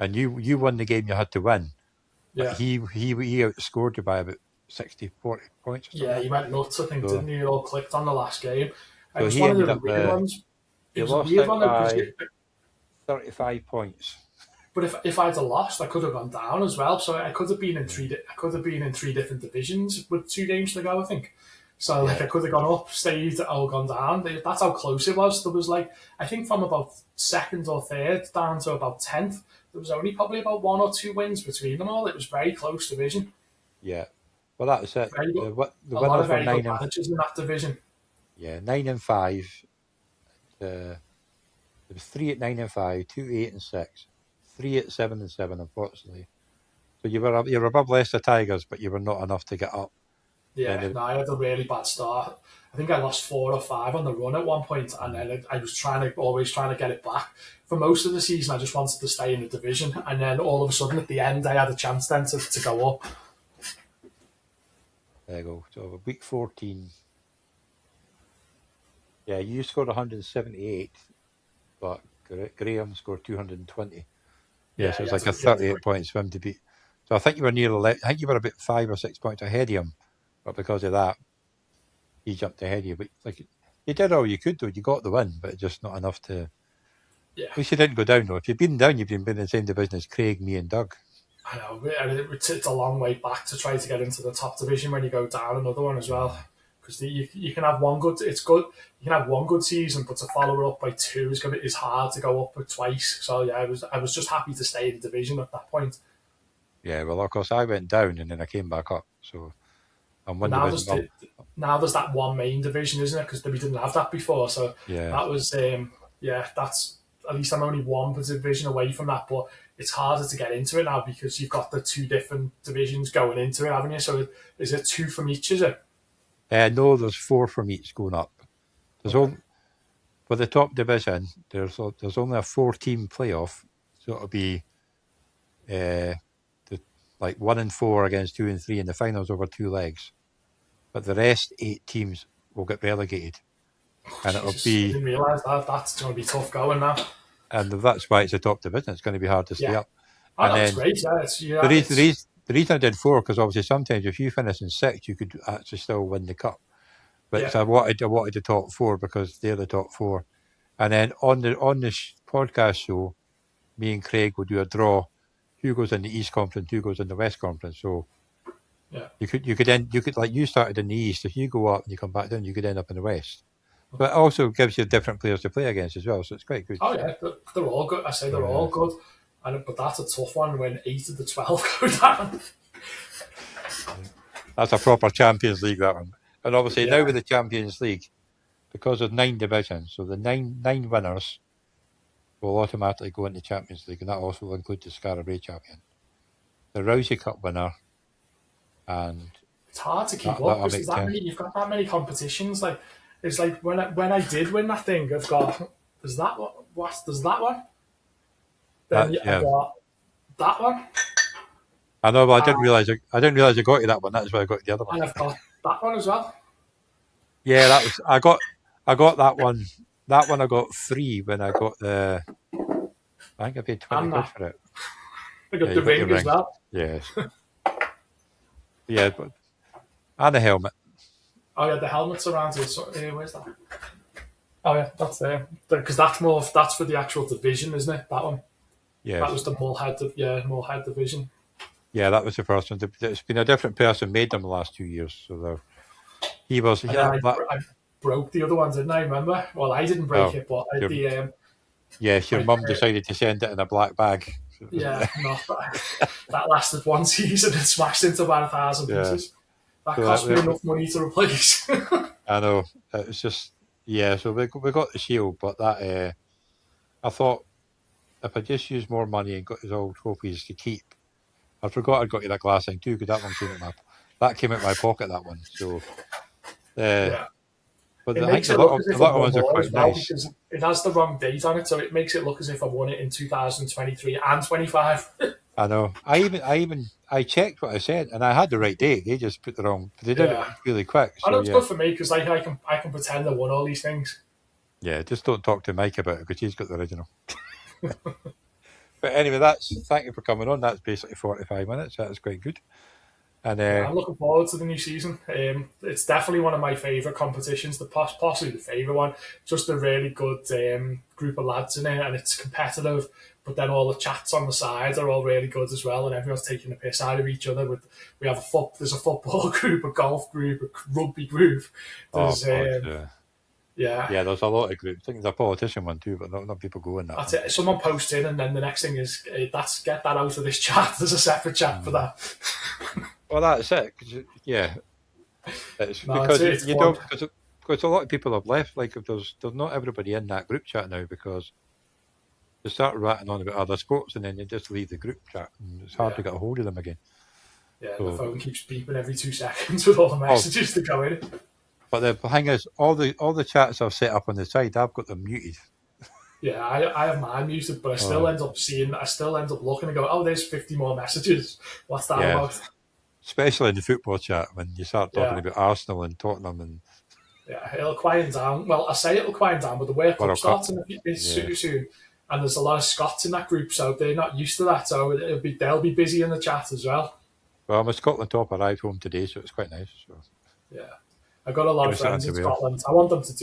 and you won the game you had to win. Yeah. But he outscored you by about 60, 40 points or something. Yeah, he went nuts, I think, didn't he? It all clicked on the last game. So It was he one of ended the up weird ones. he It was a lost weird out one, by 35 points. but if I'd have lost, I could have gone down as well. So I could have been in 3 different divisions with 2 games to go, I think. So like I could have gone up, stayed, or gone down. That's how close it was. There was like, I think from about 2nd or 3rd down to about 10th, there was only probably about 1 or 2 wins between them all. It was very close division. Yeah. Well, that was it. Very good. The A lot winners of were very 9 good and managers in that division. 9 and 5. There was 3 at 9 and 5, 2 at 8 and 6, 3 at 7 and 7. Unfortunately, so you were above Leicester Tigers, but you were not enough to get up. Yeah, no, I had a really bad start. I think I lost 4 or 5 on the run at one point, and then I was always trying to get it back. For most of the season, I just wanted to stay in the division, and then all of a sudden at the end, I had a chance then to go up. There you go. So week 14. Yeah, you scored 178, but Graham scored 220. Yeah, so it's like a 38 points for him to beat. So I think you were I think you were about 5 or 6 points ahead of him, but because of that, he jumped ahead of you. But like you did all you could, though. You got the win, but just not enough to. Yeah. At least you didn't go down, though. If you'd been down, you'd been in the same division as Craig, me, and Doug. I know, and it's a long way back to try to get into the top division when you go down another one as well. Because you can have one good, it's good. You can have one good season, but to follow it up by 2 is hard to go up with twice. So yeah, I was just happy to stay in the division at that point. Yeah, well, of course, I went down and then I came back up. So I'm one now division. Now there's that one main division, isn't it? Because we didn't have that before. So yeah, that was that's at least I'm only one division away from that, but it's harder to get into it now because you've got the 2 different divisions going into it, haven't you? So is it 2 from each? Is it? No, there's 4 from each going up. There's only for the top division. There's only a 4-team playoff, so it'll be like 1 and 4 against 2 and 3 in the finals over 2 legs. But the rest 8 teams will get relegated, and it'll be. I didn't realise that. That's going to be tough going now. And that's why it's a top division. It's going to be hard to stay up. Oh, and that's great. Yeah, the reason I did 4 because obviously sometimes if you finish in 6, you could actually still win the cup. But I wanted the top 4 because they're the top 4. And then on the podcast show, me and Craig will do a draw. Who goes in the East Conference? Who goes in the West Conference? So you could like you started in the East. If you go up and you come back down, you could end up in the West. But it also gives you different players to play against as well. So it's quite good. Oh yeah, they're all good. I say they're all good. But that's a tough one when 8 of the 12 go down. That's a proper Champions League, that one. And obviously now with the Champions League, because there's 9 divisions, so the nine winners will automatically go into Champions League, and that also will include the Scarabaei champion, the Rousey Cup winner, and it's hard to keep up because you've got that many competitions. Like it's like when I did win that thing, I've got there's that one. There's that one. Then I got that one. I know, but I didn't realize I got you that one. That's why I got the other one. And I've got that one as well. Yeah, that was I got that one. That one I got free when I got the. I think I paid $20 for it. I got the ring as well. Yes. Yeah, but and the helmet. Oh yeah, the helmet's around here. So, where's that? Oh yeah, that's there. Because that's for the actual division, isn't it? That one. Yeah. That was the Mullhead division. Yeah, that was the first one. It's been a different person made them the last 2 years. So he was. I broke the other ones, didn't I? Remember? Well, I didn't break it, but yes, your mum decided to send it in a black bag. Yeah, no, that lasted one season and smashed into about 1,000 pieces. That cost me enough money to replace. I know. It was just Yeah, so we got the shield, but that I thought if I just used more money and got his old trophies to keep, I forgot I'd got you that glass thing too because that one came out my pocket. That one, so Yeah. but It I think makes it look as the if I little won ones are more quite as well nice. because it has the wrong date on it, so it makes it look as if I won it in 2023 and 25. I know. I checked what I said and I had the right date. They just put the wrong. They did it Yeah. really quick. And So it's good for me because I can pretend I won all these things. yeah. Just don't talk to Mike about it because he's got the original. But anyway, thank you for coming on. That's basically 45 minutes. That's quite good. And Yeah, I'm looking forward to the new season. It's definitely one of my favourite competitions, possibly the favourite one. Just a really good group of lads in it, and it's competitive. But then all the chats on the side are all really good as well, and everyone's taking the piss out of each other. There's a football group, a golf group, a rugby group. There's yeah, there's a lot of groups. I think there's a politician one too, but not people go in that. That's it. Someone posts in, and then the next thing is get that out of this chat. There's a separate chat for that. Well, that's it. Yeah, it's because a lot of people have left. Like if there's not everybody in that group chat now because they start ratting on about other sports and then they just leave the group chat and it's hard to get a hold of them again. Yeah, so, the phone keeps beeping every 2 seconds with all the messages to go in. But the thing is, all the chats I've set up on the side, I've got them muted. Yeah, I have mine muted, but I still end up looking and go, oh, there's 50 more messages. What's that about? Especially in the football chat when you start talking about Arsenal and Tottenham and. Yeah, it'll quieten down. Well, I say it'll quieten down, but the World Cup starts super soon, and there's a lot of Scots in that group, so they're not used to that. So they'll be busy in the chat as well. Well, my Scotland top arrived home today, so it's quite nice. So. Yeah, I've got a lot of friends in Scotland. I want them to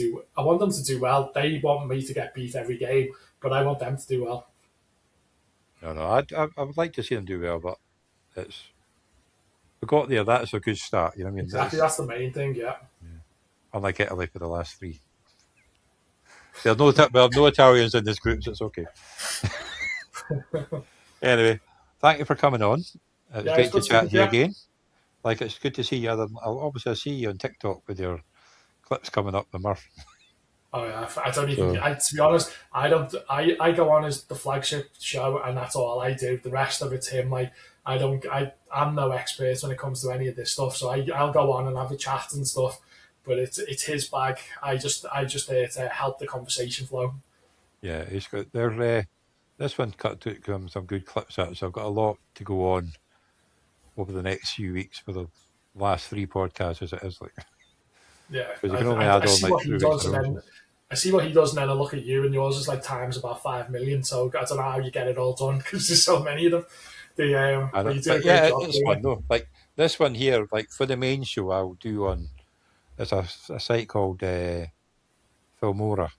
do well. They want me to get beat every game, but I want them to do well. No, I would like to see them do well, but we got there. That's a good start. You know what I mean? Exactly, that's the main thing. Yeah. Unlike Italy for the last 3. There's no Italians in this group, so it's okay. Anyway, thank you for coming on. It's great to chat to you again. Like, it's good to see you. Obviously, I see you on TikTok with your clips coming up with Murph. Oh yeah, I don't even. To be honest, I don't. I go on as the flagship show, and that's all I do. The rest of it's him. Like I'm no expert when it comes to any of this stuff. So I'll go on and have a chat and stuff. But it's his bag. I just there to help the conversation flow. Yeah, he's got this one took some good clips out, so I've got a lot to go on over the next few weeks for the last 3 podcasts as it is like. Yeah, because you can only add on like 3 weeks. I see what he does, and then I look at you, and yours is like times about 5 million. So I don't know how you get it all done because there's so many of them. It's fun though. Like this one here, like for the main show, I'll do on. It's a site called Filmora.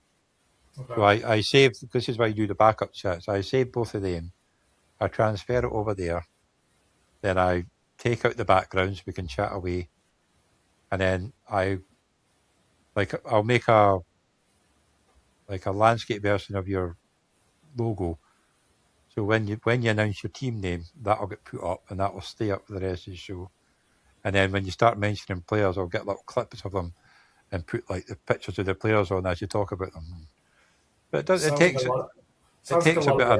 Okay. So I save. This is why you do the backup chats. I save both of them. I transfer it over there. Then I take out the backgrounds. We can chat away, and then I'll make a landscape version of your logo. So when you announce your team name, that'll get put up and that will stay up for the rest of the show. And then when you start mentioning players, I'll get little clips of them and put like the pictures of the players on as you talk about them. But it takes about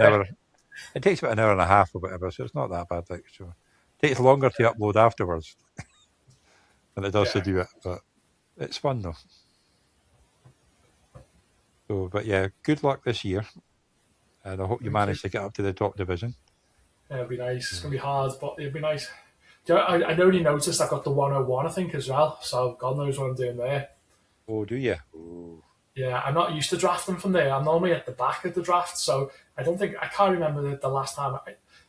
an hour. It takes about an hour and a half or whatever, so it's not that bad. Like so, it takes longer to upload afterwards than it does to do it, but it's fun though. So, but yeah, good luck this year. And I hope you manage to get up to the top division. Yeah, it'll be nice. It's going to be hard, but it'll be nice. I only noticed I've got the 101, I think, as well. So God knows what I'm doing there. Oh, do you? Oh. Yeah, I'm not used to drafting from there. I'm normally at the back of the draft, so I can't remember the last time.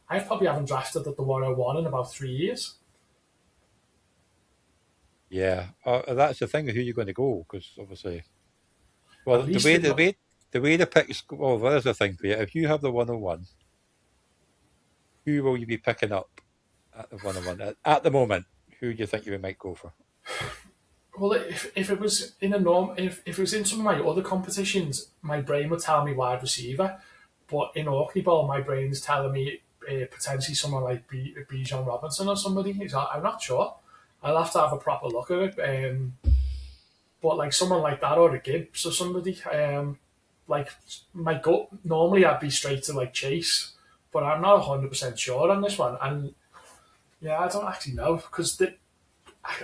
I probably haven't drafted at the 101 in about 3 years. Yeah, that's the thing with who you're going to go, because obviously... Well, the way the picks... Well, there's the thing for you. If you have the 101, who will you be picking up at the 101? At the moment, who do you think you might go for? Well, if it was in if it was in some of my other competitions, my brain would tell me wide receiver. But in OrkneyBowl, my brain's telling me potentially someone like Bijan Robinson or somebody. I'm not sure. I'll have to have a proper look at it. But like someone like that or a Gibbs or somebody, like my gut normally I'd be straight to like Chase, but I'm not 100% sure on this one. And yeah, I don't actually know because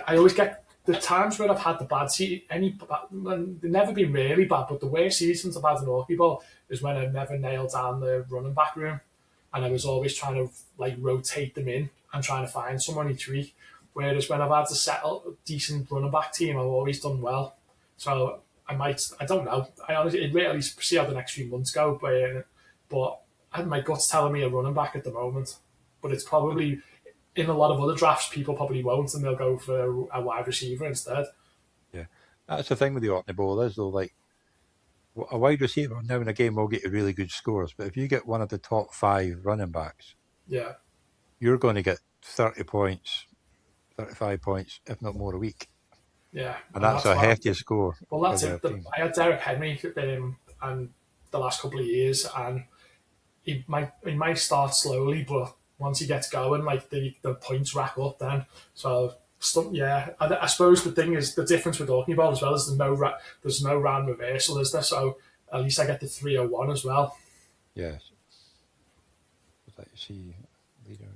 I always get the times where I've had the bad season. They've never been really bad, but the worst seasons I've had in OrkneyBowl is when I never nailed down the running back room, and I was always trying to like rotate them in and trying to find someone each week. Whereas when I've had to settle a decent running back team, I've always done well. So I don't know. I honestly, it really see how the next few months go. But my gut's telling me a running back at the moment. But it's probably, in a lot of other drafts, people probably won't, and they'll go for a wide receiver instead. Yeah, that's the thing with the OrkneyBowl is though, like a wide receiver now and again will get you really good scores, but if you get one of the top 5 running backs, Yeah, you're going to get 30 points, 35 points, if not more a week. yeah. And that's a hefty score. Well, that's it. I had Derek Henry and the last couple of years, and he might start slowly, but once he gets going, like the points rack up then. So yeah, I suppose the thing is the difference with OrkneyBowl as well is there's no round reversal, is there? So at least I get the 301 as well. Yes. Like you see leaders.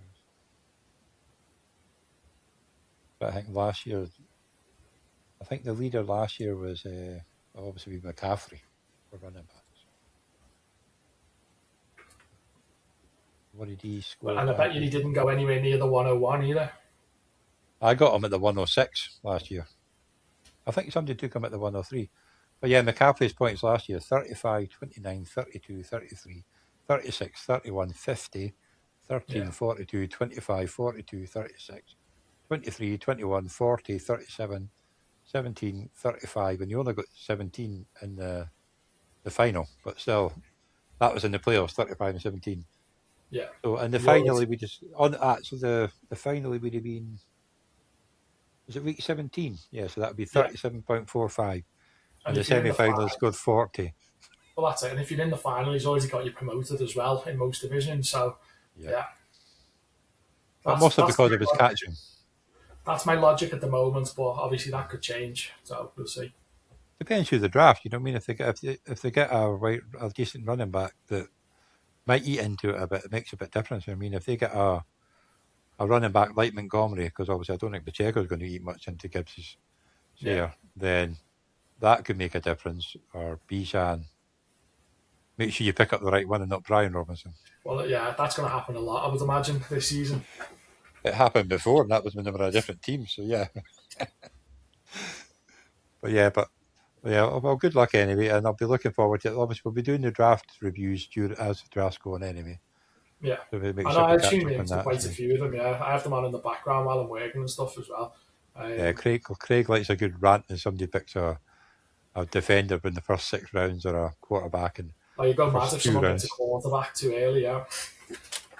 But I think the leader last year was obviously McCaffrey for running backs. What did he score? And I bet you he didn't go anywhere near the 101 either. I got him at the 106 last year. I think somebody took him at the 103. But yeah, McCaffrey's points last year, 35, 29, 32, 33, 36, 31, 50, 13, 42, 25, 42, 36, 23, 21, 40, 37, 17, 35, and you only got 17 in the final, but still, that was in the playoffs, 35 and 17. Yeah. So, and the finally, we just, on that, so the finally would have been, was it week 17? Yeah, so that would be 37.45. And the semi-final scored 40. Well, that's it. And if you're in the final, he's already got you promoted as well in most divisions. So, yeah. But mostly because of his catching. That's my logic at the moment, but obviously that could change. So we'll see. Depends who the draft. You know what I mean? If they get a decent running back that might eat into it a bit, it makes a bit difference. I mean, if they get a running back like Montgomery, because obviously I don't think Pacheco's going to eat much into Gibbs's share, then that could make a difference. Or Bijan. Make sure you pick up the right one and not Brian Robinson. Well, yeah, that's going to happen a lot, I would imagine, this season. It happened before, and that was when they were a different team. So yeah. But well, good luck anyway, and I'll be looking forward to it. Obviously, we'll be doing the draft reviews as the draft's going anyway. Yeah, so I tune into quite a few of them. Yeah, I have them on in the background while I'm working and stuff as well. Yeah, Craig likes a good rant when somebody picks a defender in the first 6 rounds or a quarterback. And you go mad if someone gets a quarterback too early. Yeah.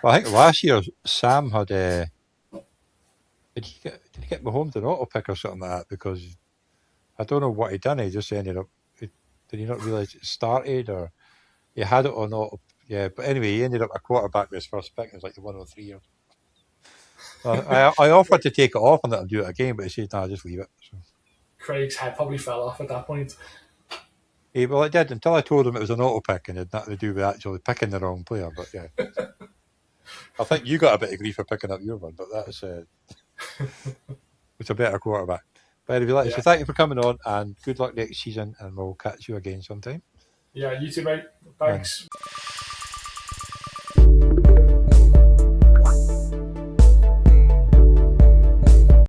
Well, I think last year Sam had did he get Mahomes an auto pick or something like that? Because I don't know what he done. He just ended up. Did he not realise it started, or he had it on auto? Yeah, but anyway, he ended up a quarterback with his first pick. It was like the 103 or. I offered to take it off and let him do it again, but he said, "No, just leave it." So. Craig's head probably fell off at that point. Well, it did until I told him it was an auto pick and it had nothing to do with actually picking the wrong player. But yeah, I think you got a bit of grief for picking up your one, but that's it's a better quarterback. But anyway, so thank you for coming on, and good luck next season, and we'll catch you again sometime. Yeah, you too, mate. Thanks.